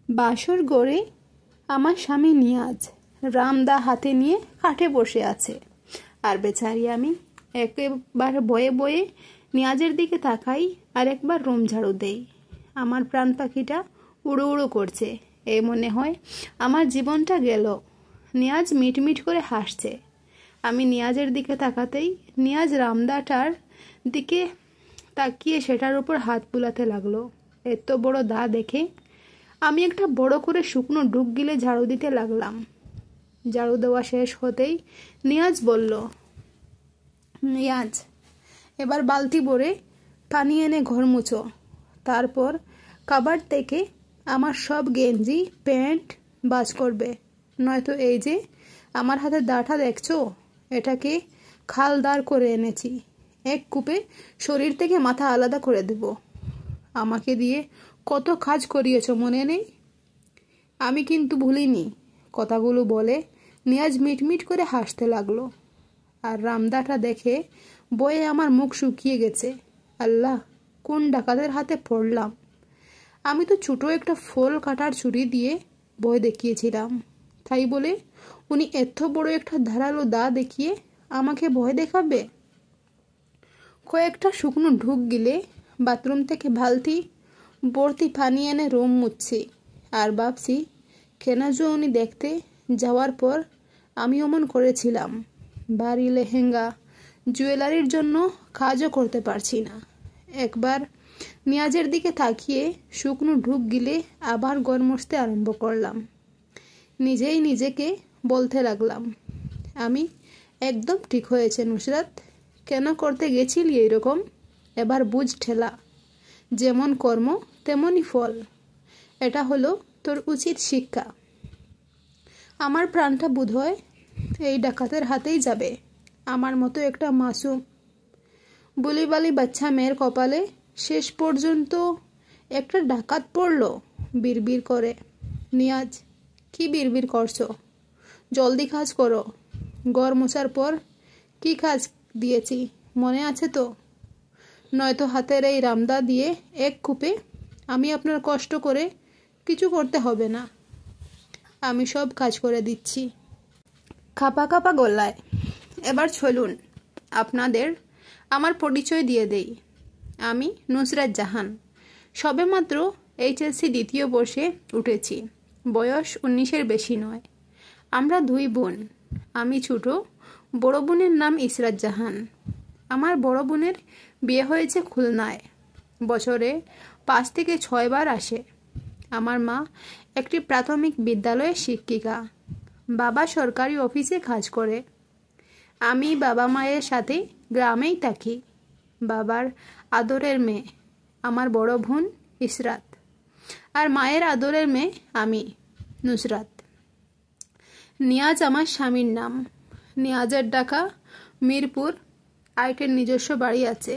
বাসর গড়ে আমার স্বামী নিয়াজ রামদা হাতে নিয়ে কাঠে বসে আছে, আর বেচারি আমি একবার বয়ে বয়ে নিয়াজের দিকে তাকাই আর একবার রুম ঝাড়ু দেই। আমার প্রাণ পাখিটা উড়ো উড়ো করছে, এ মনে হয় আমার জীবনটা গেল। নিয়াজ মিটমিট করে হাসছে। আমি নিয়াজের দিকে তাকাতেই নিয়াজ রামদাটার দিকে তাকিয়ে সেটার উপর হাত বুলাতে লাগলো। এত বড় দা দেখে আমি একটা বড় করে শুকনো ডুব গিলে ঝাড়ু দিতে লাগলাম। ঝাড়ু দেওয়া শেষ হতেই নিয়াজ বলল, নিয়াজ, এবার বালতি ভরে পানি এনে ঘর মুছো। তারপর কাবাড থেকে আমার সব গেঞ্জি প্যান্ট বাজ করবে, নয়তো এই যে আমার হাতে দাটা দেখছো, এটাকে খাল দাঁড় করে এনেছি। এক কূপে শরীর থেকে মাথা আলাদা করে দেব। আমাকে দিয়ে কত কাজ করিয়েছ মনে নেই? আমি কিন্তু ভুলিনি। কথাগুলো বলে নিয়াজ মিটমিট করে হাসতে লাগলো। আর রামদাটা দেখে বয়ে আমার মুখ শুকিয়ে গেছে। আল্লাহ, কোন ডাকাতের হাতে পড়লাম! আমি তো ছোটো একটা ফল কাটার ছুরি দিয়ে বয়ে দেখিয়েছিলাম, তাই বলে উনি এত বড় একটা ধারালো দা দেখিয়ে আমাকে ভয় দেখাবে? কয়েকটা শুকনো ঢুক গিলে বাথরুম থেকে বালতি ভর্তি পানি এনে রুম মুছছি, আর ভাবছি কেন যে উনি দেখতে যাওয়ার পর আমি অমন করেছিলাম। বাড়ি লেহেঙ্গা জুয়েলারির জন্য কাজও করতে পারছি না। একবার নিয়াজের দিকে তাকিয়ে শুকনো ঢুক গিলে আবার ঘর মুছতে আরম্ভ করলাম। নিজেই নিজেকে বলতে লাগলাম, আমি একদম ঠিক হয়েছে নুসরাত, কেন করতে গেছিলি এইরকম? এবার বুঝ ঠেলা, যেমন কর্ম তেমনই ফল। এটা হলো তোর উচিত শিক্ষা। আমার প্রাণটা বোধহয় এই ডাকাতের হাতেই যাবে। আমার মতো একটা মাসুম বুলিবালি বাচ্চা মেয়ের কপালে শেষ পর্যন্ত একটা ডাকাত পড়ল। বিড়বিড় করে, নিয়াজ, কি বিড়বিড় করছো? জলদি কাজ করো। ঘর মোছার পর কি কাজ দিয়েছি মনে আছে তো? নয়তো হাতের এই রামদা দিয়ে এক কূপে আমি আপনার কষ্ট করে কিছু করতে হবে না। আমি সব কাজ করে দিচ্ছি। কাঁপা কাঁপা গলায়, এবার চলুন আপনাদের আমার পরিচয় দিয়ে দেই। আমি নুসরাত জাহান, সবেমাত্র এইচএসসি দ্বিতীয় বর্ষে উঠেছি। বয়স 19-এর বেশি নয়। আমরা দুই বোন। আমি ছোট, বড় বোনের নাম ইসরাত জাহান। আমার বড় বোনের বিয়ে হয়েছে খুলনায়। বছরে 5 থেকে 6 বার আসে। আমার মা একটি প্রাথমিক বিদ্যালয়ের শিক্ষিকা। বাবা সরকারি অফিসে কাজ করে। আমি বাবা মায়ের সাথে গ্রামেই থাকি। বাবার আদরের মেয়ে আমার বড় বোন ইসরাত, আর মায়ের আদরের মেয়ে আমি, নুসরাত। নিয়াজ আমার স্বামীর নাম। নিয়াজের ঢাকা মিরপুর আইটের নিজস্ব বাড়ি আছে।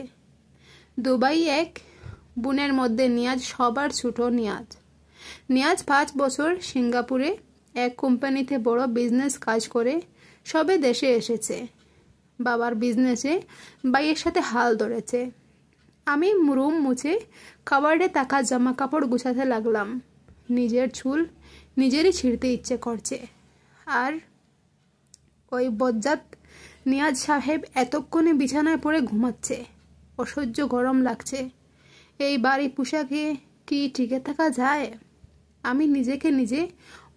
দুবাই এক বোনের মধ্যে নিয়াজ সবার ছোট। নিয়াজ 5 বছর সিঙ্গাপুরে এক কোম্পানিতে বড় বিজনেস কাজ করে সবে দেশে এসেছে। বাবার বিজনেসে ভাইয়ের সাথে হাল ধরেছে। আমি রুম মুছে কাবার্ডে থাকা জামা কাপড় গুছাতে লাগলাম। নিজের চুল নিজেরই ছিঁড়তে ইচ্ছে করছে। আর ওই বজ্জাত নিয়াজ সাহেব এতক্ষণে বিছানায় পড়ে ঘুমাচ্ছে। অসহ্য গরম লাগছে। এই বাড়ি পোশাকে কি টিকে থাকা যায়? আমি নিজেকে নিজে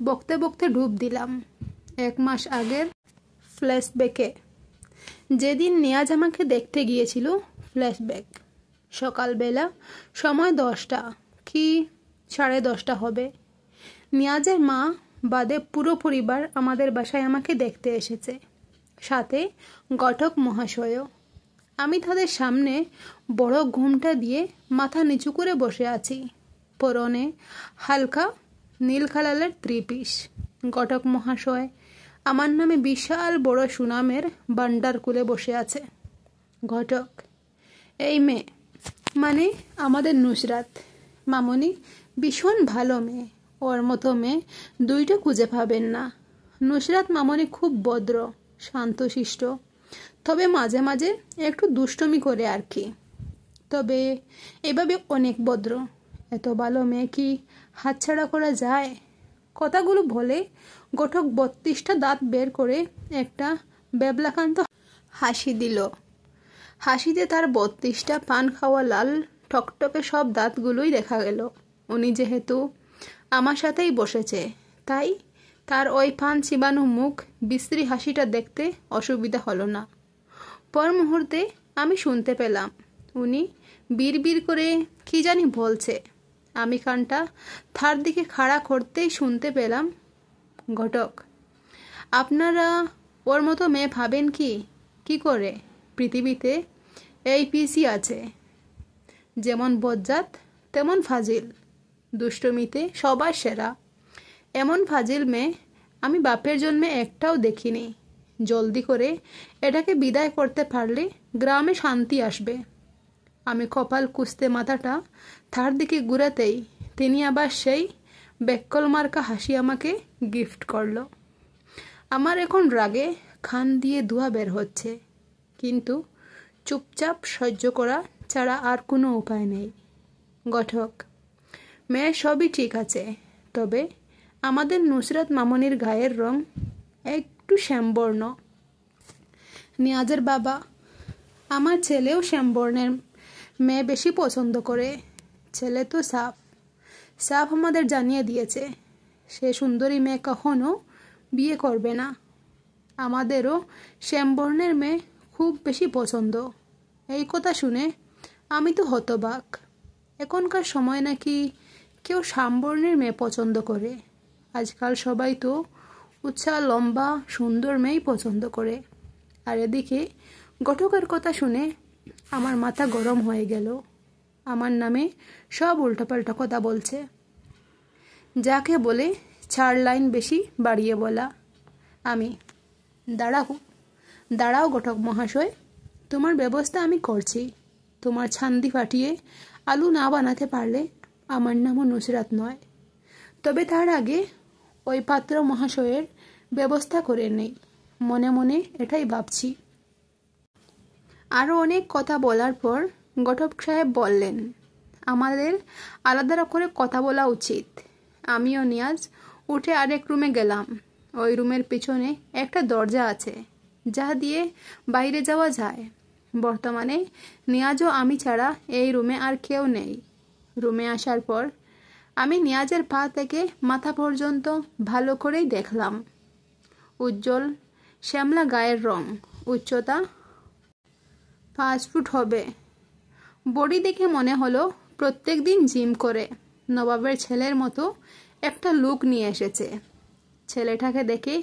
বকতে বকতে ডুব দিলাম 1 মাস আগের ফ্ল্যাশব্যাকে। যেদিন নিয়াজ আমাকে দেখতে গিয়েছিল। ফ্ল্যাশব্যাক। সকালবেলা, সময় 10টা কি 10:30 হবে। নিয়াজের মা বাদে পুরো পরিবার আমাদের বাসায় আমাকে দেখতে এসেছে, সাথে ঘটক মহাশয়ও। আমি তাদের সামনে বড় ঘুমটা দিয়ে মাথা নিচু করে বসে আছি। পরনে হালকা নীল কালারের 3 পিস। ঘটক মহাশয় আমার নামে বিশাল বড় সুনামের ভান্ডার খুলে বসে আছে। ঘটক, এই মেয়ে মানে আমাদের নুসরাত মামনি ভীষণ ভালো মেয়ে। ওর মতো মেয়ে 2টা খুঁজে পাবেন না। নুসরাত মামনি খুব ভদ্র, শান্তশিষ্ট, তবে মাঝে মাঝে একটু দুষ্টুমি করে আর কি। তবে এভাবে অনেক ভদ্র। এত ভালো মেয়ে কি হাতছাড়া করা যায়? কথাগুলো বলে ঘটক 32টা দাঁত বের করে একটা বেবলাকান্ত হাসি দিল। হাসিতে তার 32টা পান খাওয়া লাল টকটকে সব দাঁতগুলোই দেখা গেল। উনি যেহেতু আমার সাথেই বসেছে, তাই তার ওই পান চিবানো মুখ বিশ্রী হাসিটা দেখতে অসুবিধা হলো না। পর মুহূর্তে আমি শুনতে পেলাম উনি বিড়বিড় করে কি জানি বলছে। আমি কানটা তার দিকে খাড়া করতেই শুনতে পেলাম, ঘটক, আপনারা ওর মতো মেয়ে ভাবেন কি? কি করে? পৃথিবীতে এই পিসি আছে, যেমন বজ্জাত তেমন ফাজিল, দুষ্টমিতে সবার সেরা। এমন ফাজিল মেয়ে আমি বাপের জন্মে একটাও দেখিনি। জলদি করে এটাকে বিদায় করতে পারলে গ্রামে শান্তি আসবে। আমি কপাল কুঁচতে মাথাটা তার দিকে ঘুরাতেই তিনি আবার সেই বেক্কল মার্কা হাসি আমাকে গিফট করল। আমার এখন রাগে খান দিয়ে ধোঁয়া বের হচ্ছে, কিন্তু চুপচাপ সহ্য করা ছাড়া আর কোনো উপায় নেই। ঘটক, মেয়ে সবই ঠিক আছে, তবে আমাদের নুসরাত মামনির গায়ের রং একটু শ্যামবর্ণ। নিয়াজের বাবা, আমার ছেলেও শ্যামবর্ণের মেয়ে বেশি পছন্দ করে। ছেলে তো সাফ সাফ আমাদের জানিয়ে দিয়েছে সে সুন্দরী মেয়ে কখনো বিয়ে করবে না। আমাদেরও শ্যামবর্ণের মেয়ে খুব বেশি পছন্দ। এই কথা শুনে আমি তো হতবাক। এখনকার সময় নাকি কেউ শ্যামবর্ণের মেয়ে পছন্দ করে? আজকাল সবাই তো উচ্চা লম্বা সুন্দর মেয়েই পছন্দ করে। আর এদিকে ঘটকের কথা শুনে আমার মাথা গরম হয়ে গেল। আমার নামে সব উল্টাপাল্টা কথা বলছে, যাকে বলে 4 লাইন বেশি বাড়িয়ে বলা। আমি, দাঁড়াও ঘটক মহাশয়, তোমার ব্যবস্থা আমি করছি। তোমার ছান্দি ফাটিয়ে আলু না বানাতে পারলে আমার নামও নুসরাত নয়। তবে তার আগে ওই পাত্র মহাশয়ের ব্যবস্থা করে নেই। মনে মনে এটাই ভাবছি। আরও অনেক কথা বলার পর ঘটক সাহেব বললেন, আমাদের আলাদা করে কথা বলা উচিত। আমিও নিয়াজ উঠে আরেক রুমে গেলাম। ওই রুমের পিছনে একটা দরজা আছে, যা দিয়ে বাইরে যাওয়া যায়। বর্তমানে নিয়াজও আমি ছাড়া এই রুমে আর কেউ নেই। রুমে আসার পর আমি নিয়াজের পা থেকে মাথা পর্যন্ত ভালো করেই দেখলাম। উজ্জ্বল শ্যামলা গায়ের রং, উচ্চতা 5 ফুট হবে। বডি দেখে মনে হলো প্রত্যেক দিন জিম করে নবাবের ছেলের মতো একটা লুক নিয়ে এসেছে। ছেলেটাকে দেখে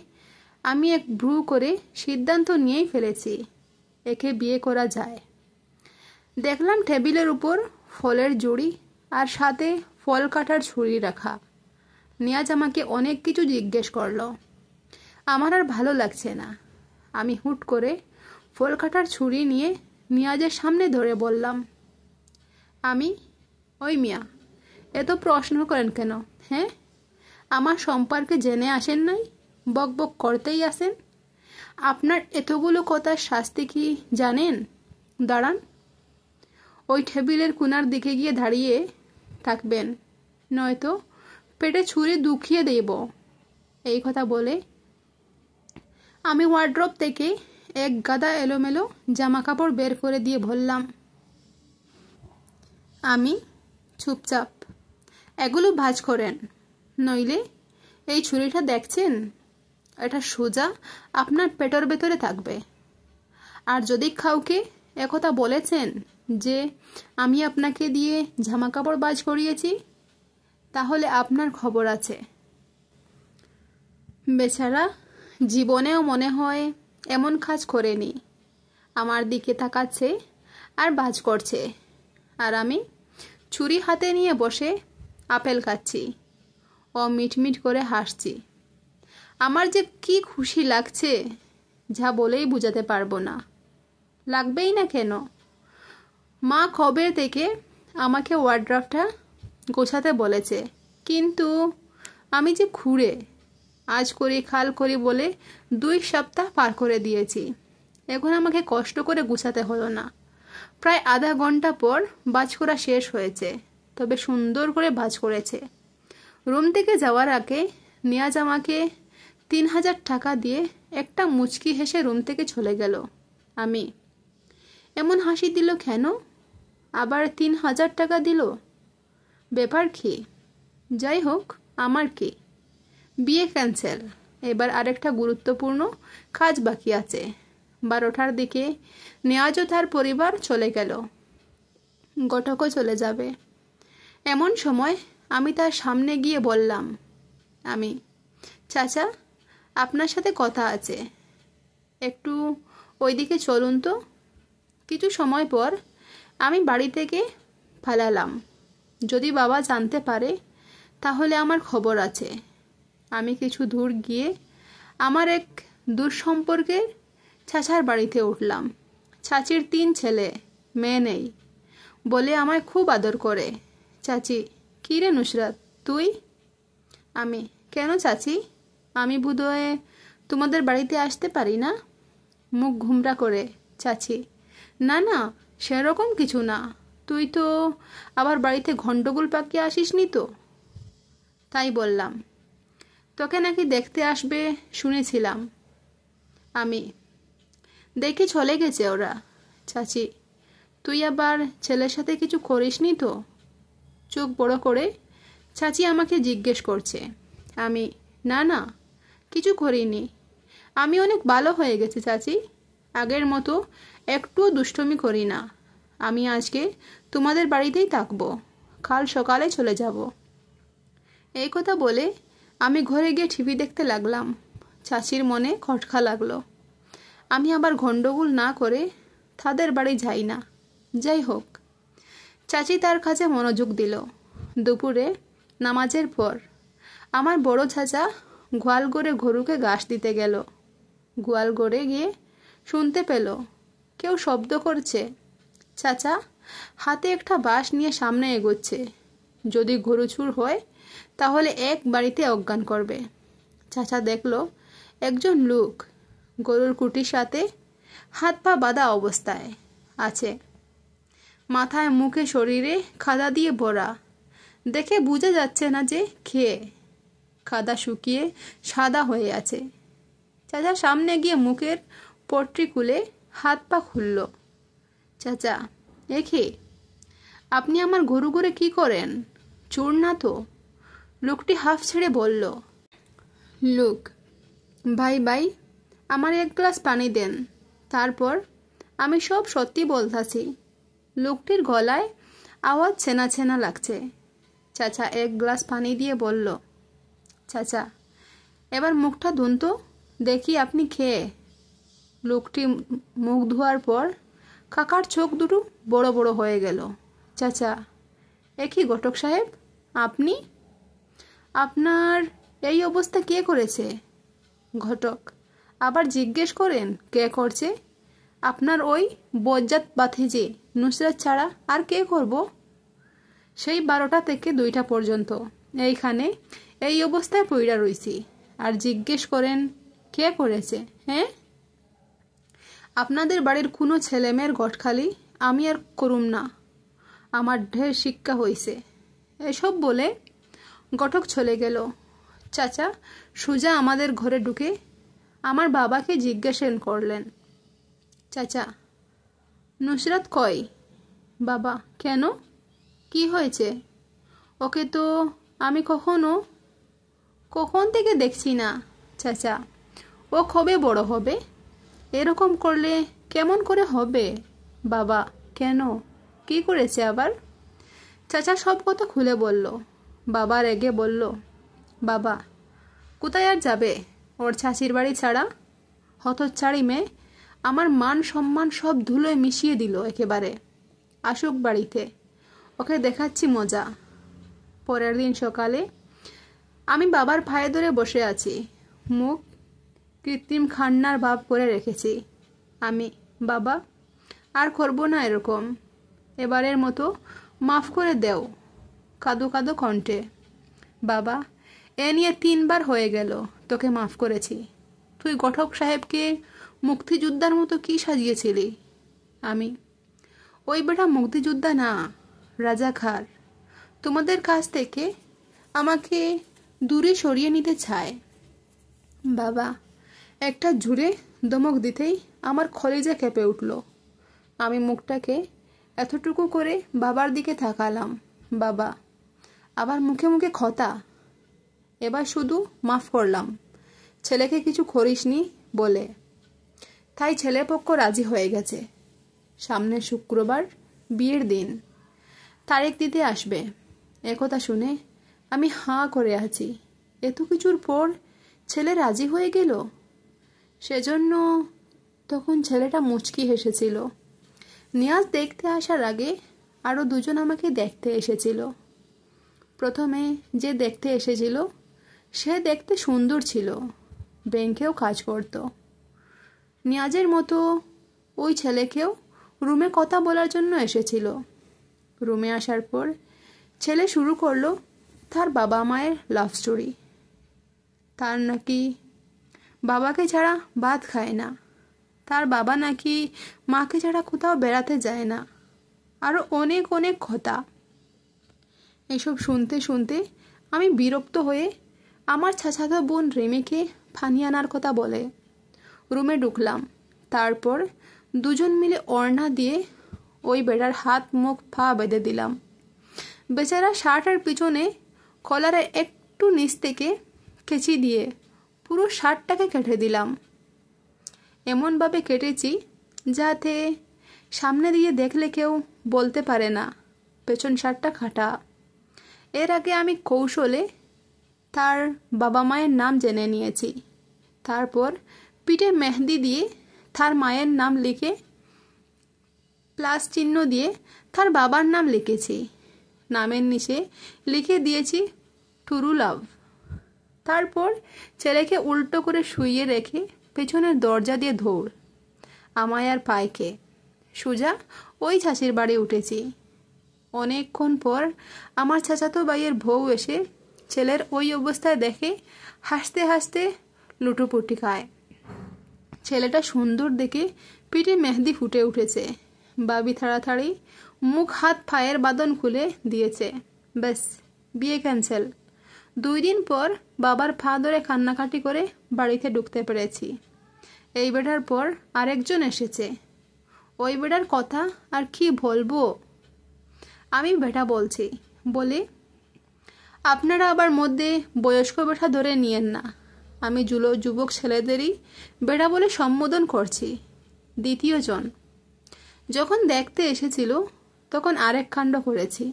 আমি এক ভ্রু করে সিদ্ধান্ত নিয়েই ফেলেছি, একে বিয়ে করা যায়। দেখলাম টেবিলের উপর ফলের জুড়ি আর সাথে ফল কাটার ছুরি রাখা। নিয়াজ আমাকে অনেক কিছু জিজ্ঞেস করলো। আমার আর ভালো লাগছে না। আমি হুট করে ফল কাটার ছুরি নিয়ে নিয়াজের সামনে ধরে বললাম, ওই মিয়া, এত প্রশ্ন করেন কেন? হ্যাঁ, আমার সম্পর্কে জেনে আসেন নাই, বক বক করতেই আসেন। আপনার এতগুলো কথার শাস্তি কি জানেন? দাঁড়ান, ওই টেবিলের কোণার দিকে গিয়ে দাঁড়িয়ে থাকবেন, নয়তো পেটে ছুরি দুখিয়ে দেব। এই কথা বলে আমি ওয়ার্ড্রপ থেকে এক গাদা এলোমেলো জামা কাপড় বের করে দিয়ে বললাম, আমি চুপচাপ এগুলো ভাঁজ করেন, নইলে এই ছুরিটা দেখছেন, এটা সোজা আপনার পেটের ভেতরে থাকবে। আর যদি কাউকে একথা বলেছেন যে আমি আপনাকে দিয়ে জামা কাপড় ভাঁজ করিয়েছি, তাহলে আপনার খবর আছে। বেচারা জীবনেও মনে হয় এমন কাজ করেনি। আমার দিকে তাকাচ্ছে আর ভাঁজ করছে, আর আমি ছুরি হাতে নিয়ে বসে আপেল খাচ্ছি ও মিটমিট করে হাসছি। আমার যে কি খুশি লাগছে, যা বলেই বোঝাতে পারবো না। লাগবেই না কেন? মা কবে থেকে আমাকে ওয়ার্ড্রপটা গোছাতে বলেছে, কিন্তু আমি যে খুঁড়ে আজ করি কাল করি বলে 2 সপ্তাহ পার করে দিয়েছি। এখন আমাকে কষ্ট করে গুছাতে হলো না। প্রায় আধা ঘন্টা পর ভাঁজ করা শেষ হয়েছে, তবে সুন্দর করে ভাঁজ করেছে। রুম থেকে যাওয়ার আগে নিয়াজ আমাকে 3000 টাকা দিয়ে একটা মুচকি হেসে রুম থেকে চলে গেল। আমি, এমন হাসি দিল কেন? আবার 3000 টাকা দিল? ব্যাপার কি? যাই হোক, আমার কি, বিয়ে ক্যান্সেল। এবার আরেকটা গুরুত্বপূর্ণ কাজ বাকি আছে। 12টার দিকে নেয়াজও তার পরিবার চলে গেল, ঘটকও চলে যাবে। এমন সময় আমি তার সামনে গিয়ে বললাম, আমি, চাচা, আপনার সাথে কথা আছে, একটু ওইদিকে চলুন তো। কিছু সময় পর আমি বাড়ি থেকে পালালাম। যদি বাবা জানতে পারে তাহলে আমার খবর আছে। আমি কিছু দূর গিয়ে আমার এক দূর সম্পর্কের চাচার বাড়িতে উঠলাম। চাচির 3 ছেলে, মেয়ে নেই বলে আমায় খুব আদর করে। চাচি, কী রে নুসরাত, তুই? আমি, কেন চাচি, আমি বোধহয় তোমাদের বাড়িতে আসতে পারি না? মুখ ঘুমরা করে চাচি, না না, সেরকম কিছু না। তুই তো আবার বাড়িতে গন্ডগোল পাকিয়ে আসিসনি তো? তাই বললাম, তোকে নাকি দেখতে আসবে শুনেছিলাম। আমি, দেখে চলে গেছে ওরা। চাচি, তুই আবার ছেলের সাথে কিছু করিসনি তো? চোখ বড় করে চাচি আমাকে জিজ্ঞেস করছে। আমি, না না, কিছু করিনি। আমি অনেক ভালো হয়ে গেছি চাচি, আগের মতো একটুও দুষ্টুমি করি না। আমি আজকে তোমাদের বাড়িতেই থাকবো, কাল সকালে চলে যাব। এই কথা বলে আমি ঘরে গিয়ে টিভি দেখতে লাগলাম। চাচির মনে খটকা লাগলো। আমি আবার গন্ডগোল না করে তাদের বাড়ি যাই না। যাই হোক, চাচি তার কাছে মনোযোগ দিল। দুপুরে নামাজের পর আমার বড় চাচা গোয়ালঘরে গরুকে ঘাস দিতে গেল। গোয়ালঘরে গিয়ে শুনতে পেল কেউ শব্দ করছে। চাচা হাতে একটা বাঁশ নিয়ে সামনে এগোচ্ছে। যদি গরু চুর হয় তাহলে এক বাড়িতে অজ্ঞান করবে। চাচা দেখল একজন লোক গরুর খুঁটির সাথে হাত পা বাঁধা অবস্থায় আছে, মাথায় মুখে শরীরে খাদা দিয়ে ভরা। দেখে বোঝা যাচ্ছে না যে খেয়ে, খাদা শুকিয়ে সাদা হয়ে আছে। চাচা সামনে গিয়ে মুখের পট্টি খুলে হাত পা খুলল। চাচা, এ কি? আপনি আমার গরু ঘরে কি করেন? চোর না তো? লোকটি হাফ ছেড়ে বলল। লোক, ভাই ভাই, আমার 1 গ্লাস পানি দেন। তারপর আমি সব সত্যি বলতাছি। লোকটির গলায় আওয়াজ ছেনা ছেনা লাগছে। চাচা 1 গ্লাস পানি দিয়ে বলল, চাচা, এবার মুখটা ধুন তো, দেখি আপনি খেয়ে। লোকটি মুখ ধোয়ার পর কাকার চোখ দুটো বড় বড় হয়ে গেল। চাচা, এ কি ঘটক সাহেব, আপনি? আপনার এই অবস্থা কে করেছে? ঘটক, আবার জিজ্ঞেস করেন কে করছে? আপনার ওই বজ্জাত বাতিজি নুসরাত ছাড়া আর কে করব? সেই 12টা থেকে 2টা পর্যন্ত এইখানে এই অবস্থায় পইড়া রইছি, আর জিজ্ঞেস করেন কে করেছে? হ্যাঁ, আপনাদের বাড়ির কোনো ছেলেমেয়ের গটখালি আমি আর করুম না, আমার ঢের শিক্ষা হইছে। এসব বলে ঘটক চলে গেল। চাচা সোজা আমাদের ঘরে ঢুকে আমার বাবাকে জিজ্ঞাসা করলেন, চাচা, নুসরাত কই? বাবা, কেন, কি হয়েছে? ওকে তো আমি কখন থেকে দেখছি না। চাচা, ও কবে বড় হবে? এরকম করলে কেমন করে হবে? বাবা, কেন, কি করেছে আবার? চাচা সব কথা খুলে বলল। বাবা রেগে বলল, বাবা, কোথায় আর যাবে ওর চাচির বাড়ি ছাড়া? হতচ্ছাড়ি মেয়ে, আমার মান সম্মান সব ধুলোয় মিশিয়ে দিল একেবারে। আসুক বাড়িতে, ওকে দেখাচ্ছি মজা। পরের দিন সকালে আমি বাবার পায়ে ধরে বসে আছি, মুখ কৃত্রিম খান্নার ভাব করে রেখেছি। আমি, বাবা, আর করব না এরকম, এবারের মতো মাফ করে দেও। কাঁদো কাঁদো কণ্ঠে, বাবা, এ নিয়ে 3 বার হয়ে গেল তোকে মাফ করেছি। তুই ঘটক সাহেবকে মুক্তিযোদ্ধার মতো কি সাজিয়েছিলি? আমি, ওই বেটা মুক্তিযোদ্ধা না, রাজাকার। তোমাদের কাছ থেকে আমাকে দূরে সরিয়ে নিতে চায়। বাবা একটা জুড়ে ধমক দিতেই আমার কলিজা কেঁপে উঠল। আমি মুখটাকে এতটুকু করে বাবার দিকে তাকালাম। বাবা আবার মুখে মুখে কথা। এবার শুধু মাফ করলাম, ছেলেকে কিছু করিসনি বলে। তাই ছেলেপক্ষ রাজি হয়ে গেছে। সামনের শুক্রবার বিয়ের দিন, তারিখ দিতে আসবে। একথা শুনে আমি হাঁ করে আছি। এত কিছুর পর ছেলে রাজি হয়ে গেল। সেজন্য তখন ছেলেটা মুচকি হেসেছিল। নিয়াজ দেখতে আসার আগে আরও দুজন আমাকে দেখতে এসেছিল। প্রথমে যে দেখতে এসেছিল সে দেখতে সুন্দর ছিল, ব্যাংকেও কাজ করত। নিয়াজের মতো ওই ছেলেকেও রুমে কথা বলার জন্য এসেছিল। রুমে আসার পর ছেলে শুরু করলো তার বাবা মায়ের লাভ স্টোরি। তার নাকি বাবাকে ছাড়া ভাত খায় না, তার বাবা নাকি মাকে ছাড়া কোথাও বেড়াতে যায় না, আরও অনেক অনেক কথা। এসব শুনতে শুনতে আমি বিরক্ত হয়ে আমার চাচাতো বোন রেমিকে ফানি আনার কথা বলে রুমে ঢুকলাম। তারপর দুজন মিলে ওড়না দিয়ে ওই বেটার হাত মুখ পা বেঁধে দিলাম। বেচারা শার্টের পিছনে কলারের একটু নিচ থেকে কেচি দিয়ে পুরো শার্টটাকে কেটে দিলাম। এমনভাবে কেটেছি যাতে সামনে দিয়ে দেখলে কেউ বলতে পারে না পেছন শার্টটা কাটা। এর আগে আমি কৌশলে তার বাবা মায়ের নাম জেনে নিয়েছি। তারপর পিঠে মেহেদি দিয়ে তার মায়ের নাম লিখে প্লাস চিহ্ন দিয়ে তার বাবার নাম লিখেছি। নামের নিচে লিখে দিয়েছি টুরু লাভ। তারপর ছেলেকে উল্টো করে শুইয়ে রেখে পেছনের দরজা দিয়ে দৌড় আমায় আর পায়কে সোজা ওই চাচির বাড়ি উঠেছি। অনেকক্ষণ পর আমার চাচাতো ভাইয়ের বউ এসে ছেলের ওই অবস্থায় দেখে হাসতে হাসতে লুটোপুটি খায়। ছেলেটা সুন্দর দেখে পিঠে মেহেদি ফুটে উঠেছে। বাবি তাড়াতাড়ি মুখ হাত পায়ের বাঁধন খুলে দিয়েছে। ব্যাস, বিয়ে ক্যান্সেল। 2 দিন পর বাবার পা ধরে কান্নাকাটি করে বাড়িতে ঢুকতে পেরেছি। এই বেটার পর আরেকজন এসেছে। ওই বেটার কথা আর কি বলবো। আমি বেটা বলছি বলে আপনারা আবার মধ্যে বয়স্ক বেটা ধরে নিয়েন না। আমি যুবক ছেলেদেরই বেটা বলে সম্বোধন করছি। দ্বিতীয়জন যখন দেখতে এসেছিল তখন আরেক কাণ্ড করেছি।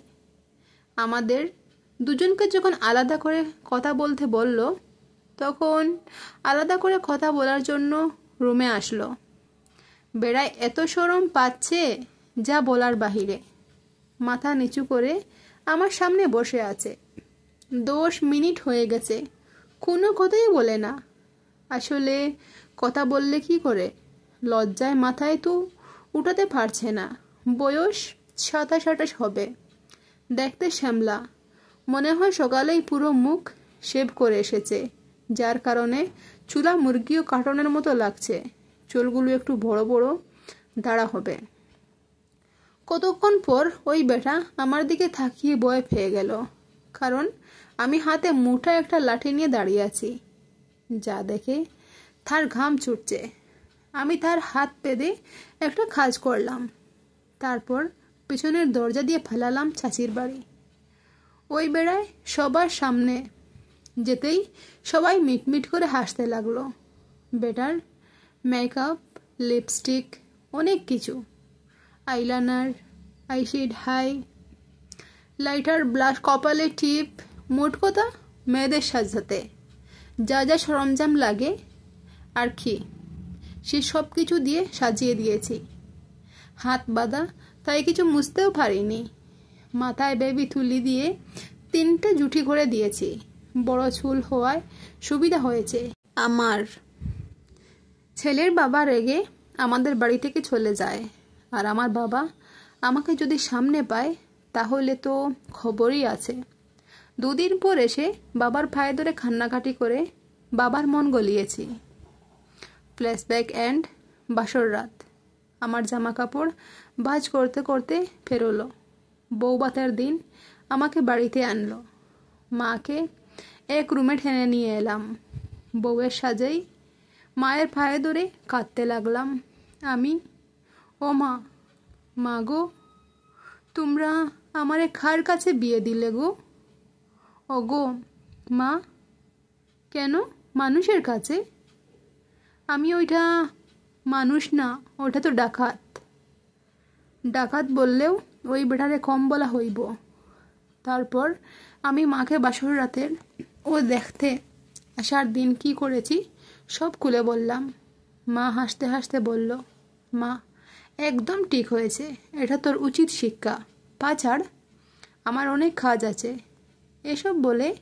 আমাদের দুজনকে যখন আলাদা করে কথা বলতে বলল তখন আলাদা করে কথা বলার জন্য রুমে আসলো। বেড়ায় এত শরম পাচ্ছে যা বলার বাহিরে। মাথা নিচু করে আমার সামনে বসে আছে। 10 মিনিট হয়ে গেছে, কোনো কথাই বলে না। আসলে কথা বললে কি করে, লজ্জায় মাথায় তো উঠাতে পারছে না। বয়স 27-28 হবে। দেখতে শ্যামলা, মনে হয় সকালেই পুরো মুখ শেভ করে এসেছে, যার কারণে চুলা মুরগিও কাটনের মতো লাগছে। চুলগুলো একটু বড় বড় দাঁড়া হবে। কতক্ষণ পর ওই বেটা আমার দিকে তাকিয়ে ভয় পেয়ে গেল, কারণ আমি হাতে মুঠা একটা লাঠি নিয়ে দাঁড়িয়ে আছি। যা দেখে তার ঘাম ছুটছে। আমি তার হাত পেদে একটা কাজ করলাম। তারপর পিছনের দরজা দিয়ে ফেলালাম চাচির বাড়ি। ওই বেড়ায় সবার সামনে যেতেই সবাই মিটমিট করে হাসতে লাগলো। বেটার মেকআপ, লিপস্টিক, অনেক কিছু, আইলাইনার, আইশ্যাড, হাই লাইটার, ব্লাশ, কপালে টিপ, মোট কথা মেয়েদের সাজাতে যা যা সরঞ্জাম লাগে আর কি সে সব কিছু দিয়ে সাজিয়ে দিয়েছি। হাত বাঁধা, তাই কিছু মুছতেও পারিনি। মাথায় বেবি তুলি দিয়ে 3টে জুটি করে দিয়েছি। বড় চুল হওয়ায় সুবিধা হয়েছে আমার। ছেলের বাবা রেগে আমাদের বাড়ি থেকে চলে যায়, আর আমার বাবা আমাকে যদি সামনে পায় তাহলে তো খবরই আছে। 2 দিন পর এসে বাবার পায়ে ধরে কান্নাকাটি করে বাবার মন গলিয়েছি। ফ্ল্যাশব্যাক এন্ড বাসর রাত। আমার জামা কাপড় ভাঁজ করতে করতে ফেরোলো। বউভাতের দিন আমাকে বাড়িতে আনলো। মাকে এক রুমে টেনে নিয়ে এলাম। বউয়ের সাজেই মায়ের পায়ে ধরে কাঁদতে লাগলাম আমি। ও মা, মা গো, তোমরা আমারে কার কাছে বিয়ে দিলে গো? ও গো মা, কেন মানুষের কাছে? আমি ওইটা মানুষ না, ওটা তো ডাকাত। ডাকাত বললেও ওই বেটারে কম বলা হইব। তারপর আমি মাকে বাসর রাতের ও দেখতে আসার দিন কি করেছি সব খুলে বললাম। মা হাসতে হাসতে বলল, মা একদম ঠিক হয়েছে, এটা তোর উচিত শিক্ষা, পা ছাড়, আমার অনেক কাজ আছে। এসব বলে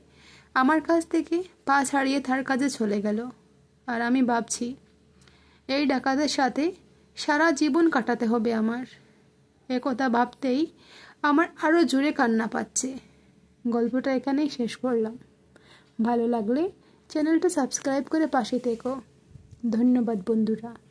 আমার কাছ থেকে পা ছাড়িয়ে তার কাজে চলে গেল। আর আমি ভাবছি এই ডাকাতের সাথে সারা জীবন কাটাতে হবে আমার। একথা ভাবতেই আমার আরও জোরে কান্না পাচ্ছে। গল্পটা এখানেই শেষ করলাম। ভালো লাগলে চ্যানেলটা সাবস্ক্রাইব করে পাশে থেকো। ধন্যবাদ বন্ধুরা।